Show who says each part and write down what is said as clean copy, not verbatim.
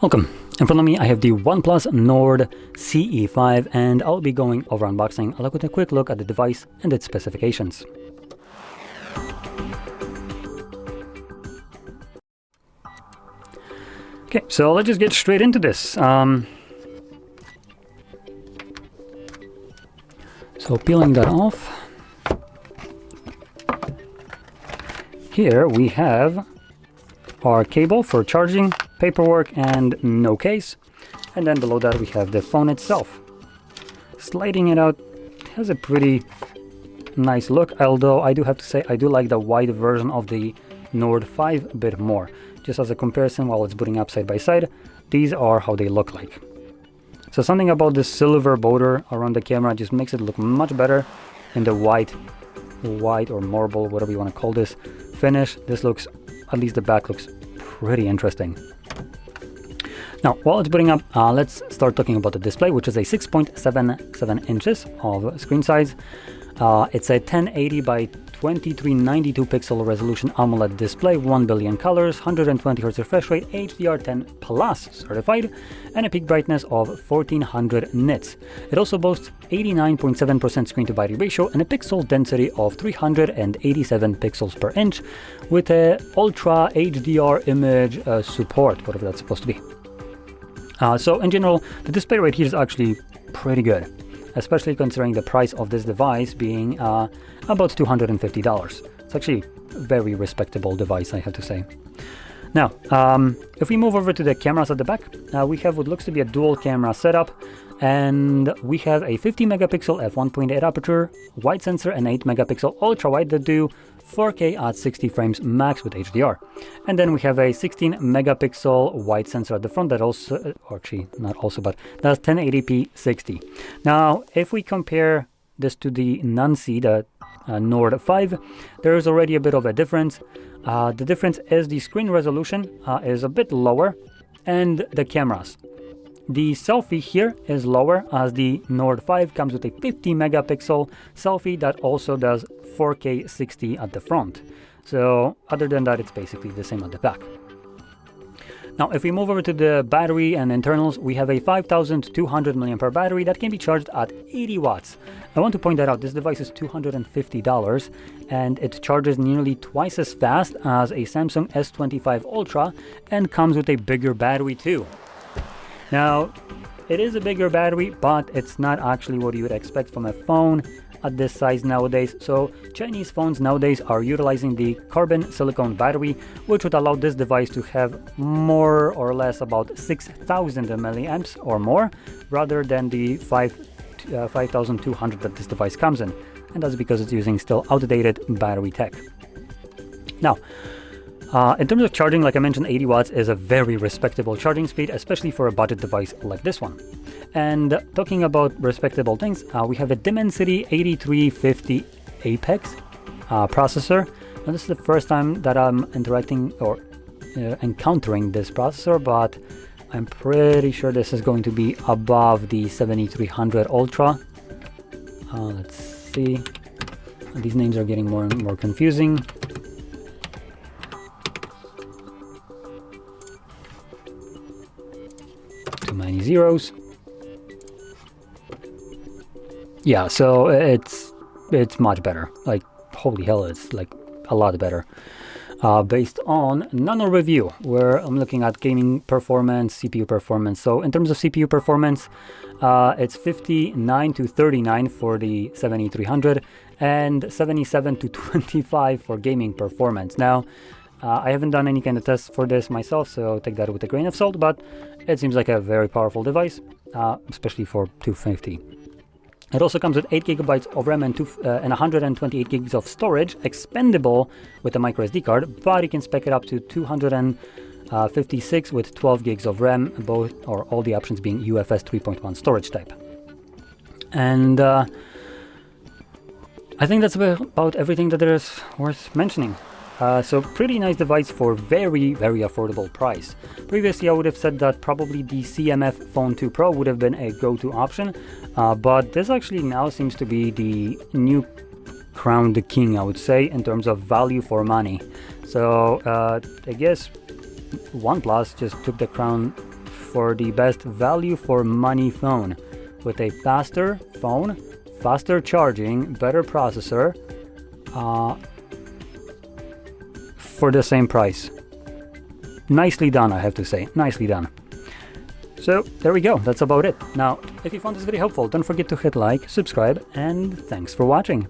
Speaker 1: Welcome. In front of me I have the OnePlus Nord CE 5 and I'll be going over unboxing along with a quick look at the device and its specifications. Okay, so let's just get straight into this. So peeling that off. Here we have our cable for charging, paperwork, and no case. And then below that we have the phone itself. Sliding it out has a pretty nice look, although I do have to say I do like the wide version of the Nord 5 a bit more. Just as a comparison, while it's booting up side by side, these are how they look like. So something about this silver border around the camera just makes it look much better in the white or marble, whatever you want to call this, finish. This looks, at least the back looks pretty interesting. Now, while it's booting up, let's start talking about the display, which is a 6.77 inches of screen size. It's a 1080 by 2392 pixel resolution AMOLED display, 1 billion colors, 120 Hz refresh rate, HDR10 Plus certified, and a peak brightness of 1400 nits. It also boasts 89.7% screen to body ratio and a pixel density of 387 pixels per inch with a ultra HDR image support, whatever that's supposed to be. So in general, the display rate here is actually pretty good, especially considering the price of this device being about $250. It's actually a very respectable device, I have to say. Now, if we move over to the cameras at the back, we have what looks to be a dual camera setup, and we have a 50 megapixel f1.8 aperture, wide sensor, and 8 megapixel ultra wide that do 4K at 60 frames max with HDR. And then we have a 16 megapixel wide sensor at the front that also, or actually not also, but that's 1080p 60. Now, if we compare this to the non-CE, the Nord 5, there is already a bit of a difference. The difference is the screen resolution is a bit lower, and the cameras. The selfie here is lower, as the Nord 5 comes with a 50 megapixel selfie that also does 4K 60 at the front. So other than that, it's basically the same at the back. Now, if we move over to the battery and internals, we have a 5200 mAh battery that can be charged at 80 watts. I want to point that out. This device is $250 and it charges nearly twice as fast as a Samsung S25 Ultra and comes with a bigger battery too. Now, it is a bigger battery, but it's not actually what you would expect from a phone at this size nowadays. So Chinese phones nowadays are utilizing the carbon silicone battery, which would allow this device to have more or less about 6000 milliamps or more, rather than the 5200 that this device comes in. And that's because it's using still outdated battery tech. Now, in terms of charging, like I mentioned, 80 watts is a very respectable charging speed, especially for a budget device like this one. And talking about respectable things, we have a Dimensity 8350 Apex processor. Now, this is the first time that I'm interacting or encountering this processor, but I'm pretty sure this is going to be above the 7300 Ultra. Let's see. These names are getting more and more confusing. Too many zeros. Yeah, so it's much better. Like, holy hell, it's like a lot better. Based on Nano Review, where I'm looking at gaming performance, CPU performance. So in terms of CPU performance, it's 59 to 39 for the 7300 and 77 to 25 for gaming performance. Now, I haven't done any kind of tests for this myself, so take that with a grain of salt, but it seems like a very powerful device, especially for $250. It also comes with 8 gigabytes of RAM and 128 gigs of storage, expandable with a micro SD card, but you can spec it up to 256 with 12 gigs of RAM, both or all the options being UFS 3.1 storage type. And I think that's about everything that there is worth mentioning. So pretty nice device for very, very affordable price. Previously, I would have said that probably the CMF Phone 2 Pro would have been a go-to option, but this actually now seems to be the new crown the king, I would say, in terms of value for money. So I guess OnePlus just took the crown for the best value for money phone with a faster phone, faster charging, better processor for the same price. Nicely done, I have to say, nicely done. So there we go, that's about it. Now, if you found this video helpful, don't forget to hit like, subscribe, and thanks for watching.